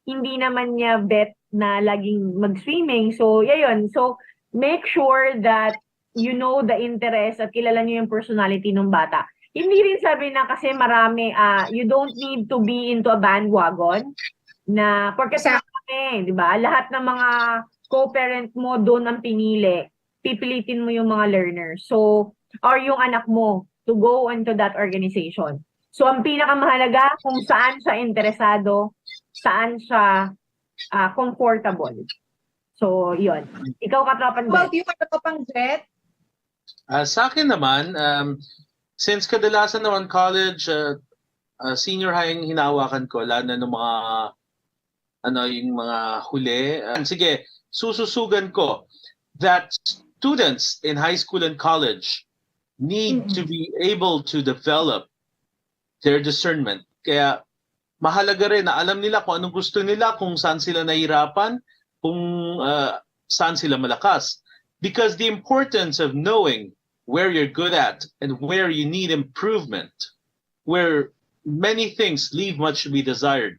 Hindi naman niya bet na laging mag-swimming. So, yun. So, make sure that you know the interest at kilala niyo yung personality ng bata. Hindi rin sabi na kasi marami, you don't need to be into a bandwagon na porket marami, di ba? Lahat ng mga co-parent mo doon ang pinili. Pipilitin mo yung mga learners. So, or yung anak mo to go into that organization. So, ang pinakamahalaga kung saan siya interesado, saan siya comfortable. So, yun. Ikaw, Katropan Jet. About you, Katropan Jet? Sa akin naman, since kadalasan naman college, senior high yung hinawakan ko, lalo na ng mga, yung mga huli. Sige, sususugan ko that students in high school and college need to be able to develop their discernment. Kaya mahalaga rin na alam nila kung anong gusto nila, kung saan sila nahirapan, kung saan sila malakas. Because the importance of knowing where you're good at and where you need improvement, where many things leave much to be desired,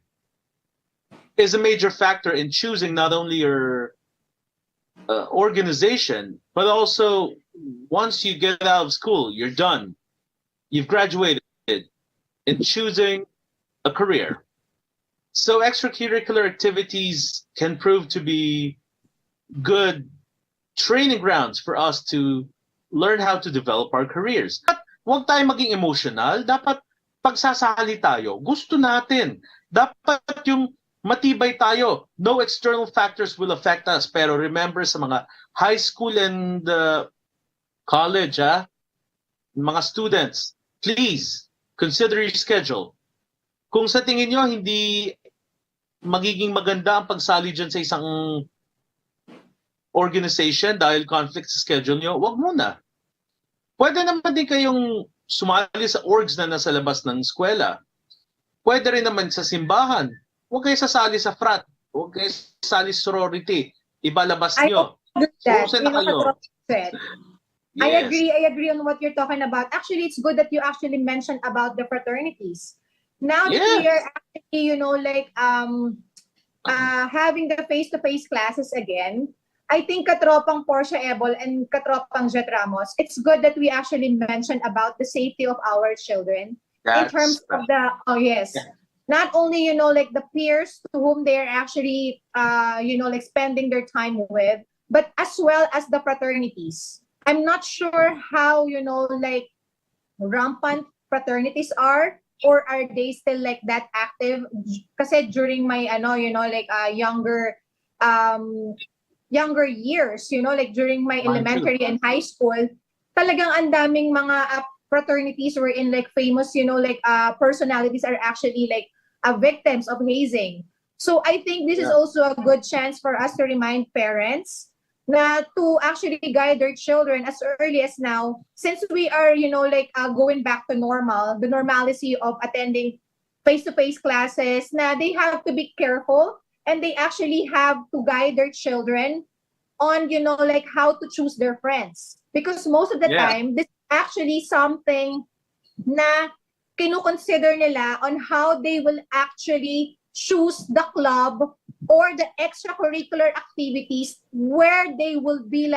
is a major factor in choosing not only your organization, but also once you get out of school, you're done, you've graduated, in choosing a career. So extracurricular activities can prove to be good training grounds for us to learn how to develop our careers. At huwag tayo maging emotional. Dapat pagsasali tayo, gusto natin. Dapat yung matibay tayo. No external factors will affect us. Pero remember sa mga high school and college, mga students, please consider your schedule. Kung sa tingin nyo hindi magiging maganda ang pagsali dyan sa isang organization dahil conflict sa schedule nyo, wag muna. Pwede naman din kayong sumali sa orgs na nasa labas ng eskwela. Pwede rin naman sa simbahan. Huwag kayo sasali sa frat. Huwag kayo sasali sa sorority. Ibalabas nyo. I agree on what you're talking about. Actually, it's good that you actually mentioned about the fraternities. Now that we are actually, having the face-to-face classes again, I think Katropang Portia Ebol and Katropang Jet Ramos, it's good that we actually mentioned about the safety of our children in terms of the, not only, the peers to whom they're actually, spending their time with, but as well as the fraternities. I'm not sure how, rampant fraternities are, or are they still like that active? Kasi during my, younger years, during my elementary and high school, talagang ang daming mga fraternities were in famous, personalities are actually victims of hazing. So I think this is also a good chance for us to remind parents na to actually guide their children as early as now, since we are, going back to normal, the normalcy of attending face-to-face classes, na they have to be careful and they actually have to guide their children on, how to choose their friends. Because most of the time, this is actually something na kinukonsider nila on how they will actually choose the club or the extracurricular activities where they will be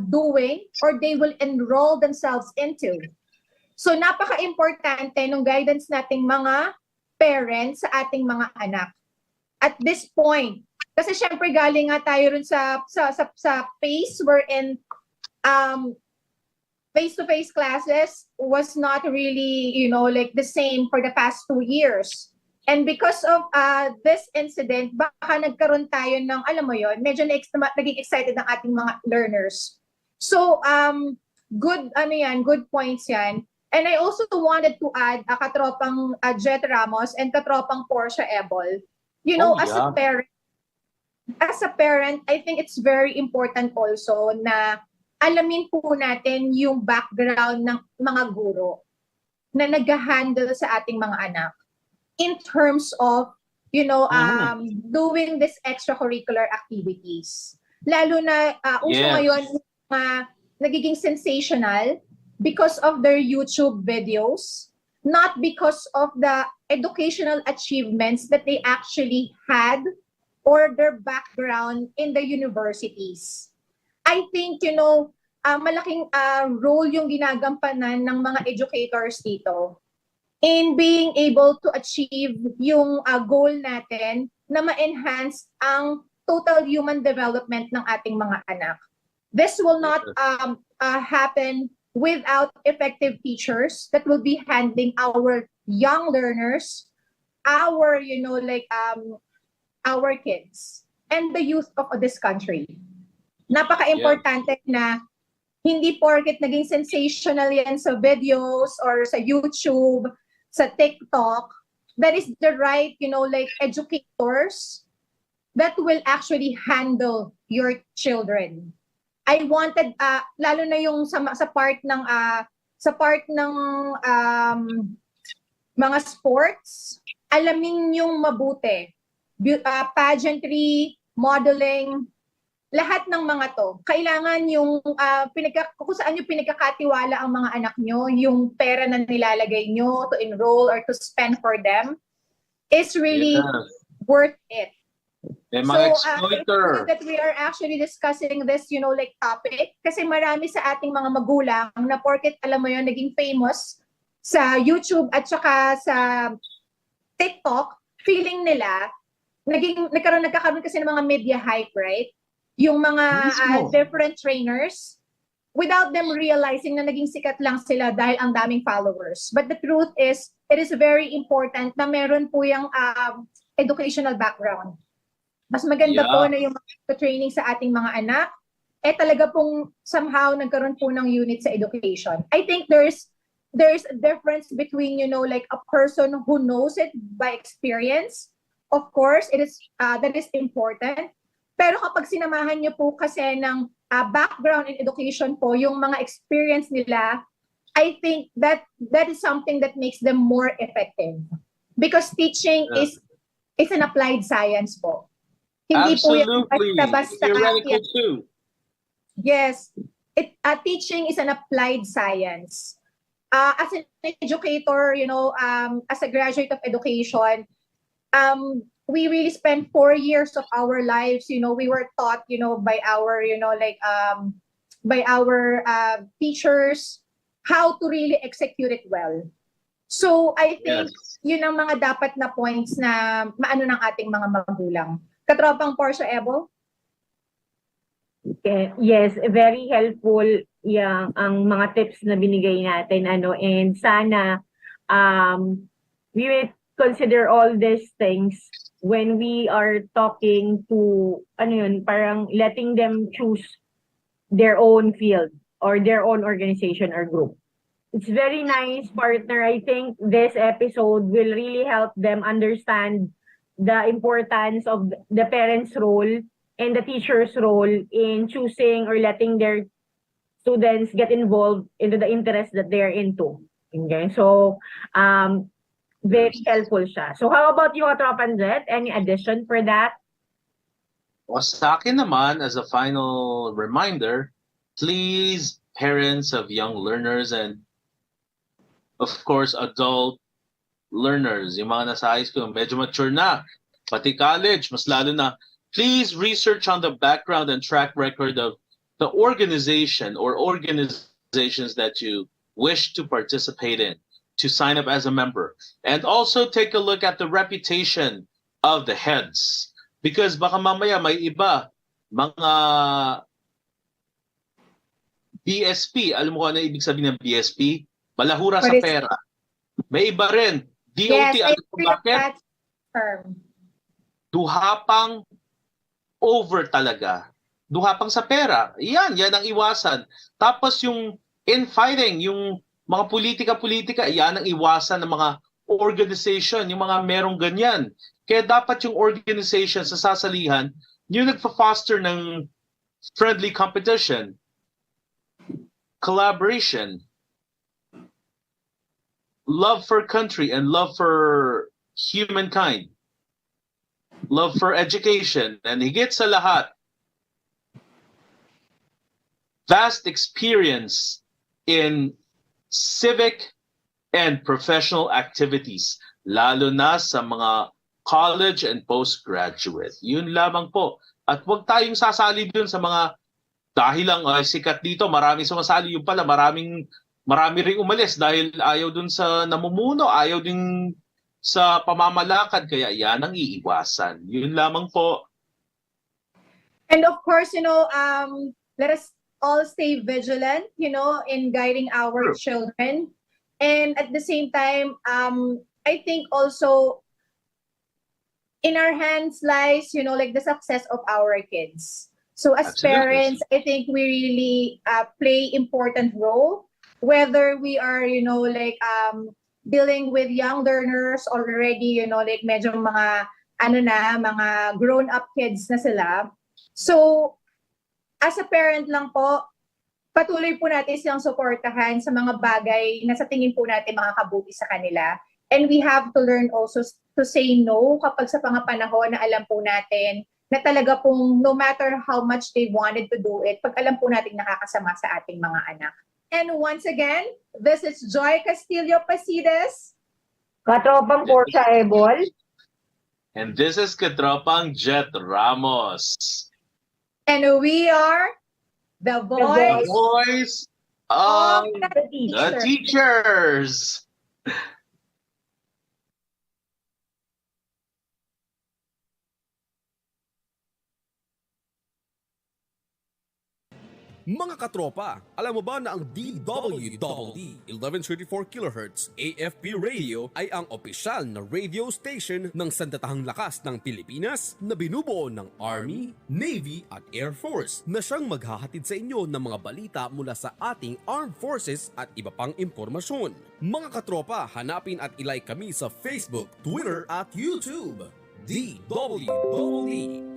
doing or they will enroll themselves into. So napaka-importante ng guidance nating mga parents sa ating mga anak. At this point, Kasi syempre galing nga tayo rin sa pace wherein face-to-face classes was not really, like the same for the past 2 years. And because of this incident, baka nagkaroon tayo ng, alam mo yon, medyo naging excited ang ating mga learners. So, good points yan. And I also wanted to add, katropang Jet Ramos and katropang Portia Ebol, as a parent, I think it's very important also na alamin po natin yung background ng mga guro na nag-handle sa ating mga anak in terms of, doing this extracurricular activities. Lalo na uso ngayon nagiging sensational because of their YouTube videos, not because of the educational achievements that they actually had or their background in the universities. I think, malaking role yung ginagampanan ng mga educators dito in being able to achieve yung goal natin na ma-enhance ang total human development ng ating mga anak. This will not happen without effective teachers that will be handling our young learners, our kids, and the youth of this country. Napaka-importante na hindi porket naging sensational yan sa videos or sa YouTube, sa TikTok, that is the right, educators that will actually handle your children. I wanted, lalo na yung sa part ng mga sports, alamin yung mabuti. Pageantry, modeling, lahat ng mga to, kailangan yung kung saan yung pinagkakatiwala ang mga anak nyo, yung pera na nilalagay nyo to enroll or to spend for them is really worth it. Mga exploiter. That we are actually discussing this, topic kasi marami sa ating mga magulang na porket, alam mo yun, naging famous sa YouTube at saka sa TikTok, feeling nila, nagkakaroon kasi ng mga media hype, right? Yung mga different trainers, without them realizing na naging sikat lang sila dahil ang daming followers. But the truth is, it is very important na meron po yung educational background. Mas maganda po na yung training sa ating mga anak, talaga pong somehow nagkaroon po ng unit sa education. I think there's a difference between, a person who knows it by experience. Of course, that is important. Pero kapag sinamahan niyo po kasi ng background in education po, yung mga experience nila, I think that is something that makes them more effective. Because teaching is an applied science po. Hindi Absolutely. po yung basta-basta. Theoretical too. Yes. Teaching is an applied science. As an educator, as a graduate of education, we really spent 4 years of our lives, we were taught, by our, by our teachers, how to really execute it well. So I think yun ang mga dapat na points na maano ng ating mga magulang. Katropang Portia Ebol? Okay. Yes, very helpful ang mga tips na binigay natin, and sana we will consider all these things when we are talking to, parang letting them choose their own field or their own organization or group. It's very nice, partner. I think this episode will really help them understand the importance of the parents' role and the teacher's role in choosing or letting their students get involved into the interest that they're into. Okay? So, very helpful siya. So how about you, Katropan Jet? Any addition for that? Sa akin naman, as a final reminder, please, parents of young learners and of course, adult learners, yung mga nasa high school, medyo mature na, pati college, mas lalo na, please research on the background and track record of the organization or organizations that you wish to participate in, to sign up as a member. And also take a look at the reputation of the heads Because baka mamaya may iba, mga BSP, alam mo kung ano ibig sabihin ng BSP? Balahura sa pera. May iba rin. DOT, Yes, alam mo bakit? Duhapang over talaga. Duhapang sa pera. Yan ang iwasan. Tapos yung infighting, yung mga politika-politika, yan ang iwasan ng mga organization, yung mga merong ganyan. Kaya dapat yung organization sa sasalihan, yung nagpa-foster ng friendly competition, collaboration, love for country and love for humankind, love for education, and higit sa lahat, vast experience in civic and professional activities, lalo na sa mga college and postgraduate. Yun lamang po. At huwag tayong sasali dun sa mga dahil lang sikat dito, maraming sumasali, yung pala marami ring umalis dahil ayaw dun sa namumuno, ayaw din sa pamamalakad, kaya yan ang iiwasan. Yun lamang po. And of course, let us all stay vigilant, in guiding our children. And at the same time, I think also in our hands lies, like the success of our kids. So as parents, I think we really play important role, whether we are, dealing with young learners already, medyo mga grown-up kids na sila. So as a parent lang po, patuloy po natin silang suportahan sa mga bagay na sa tingin po natin makakabuti sa kanila. And we have to learn also to say no kapag sa mga panahon na alam po natin na talaga pong no matter how much they wanted to do it, pag alam po natin nakakasama sa ating mga anak. And once again, this is Joy Castillo Pasides. Katropang Portia Ebol. And this is Katropang Jet Ramos. And we are the voice of the teachers. Mga katropa, alam mo ba na ang DWDD 1134 kHz AFP Radio ay ang opisyal na radio station ng sandatahang lakas ng Pilipinas na binubuo ng Army, Navy at Air Force na siyang maghahatid sa inyo ng mga balita mula sa ating Armed Forces at iba pang impormasyon. Mga katropa, hanapin at ilike kami sa Facebook, Twitter at YouTube. DWDD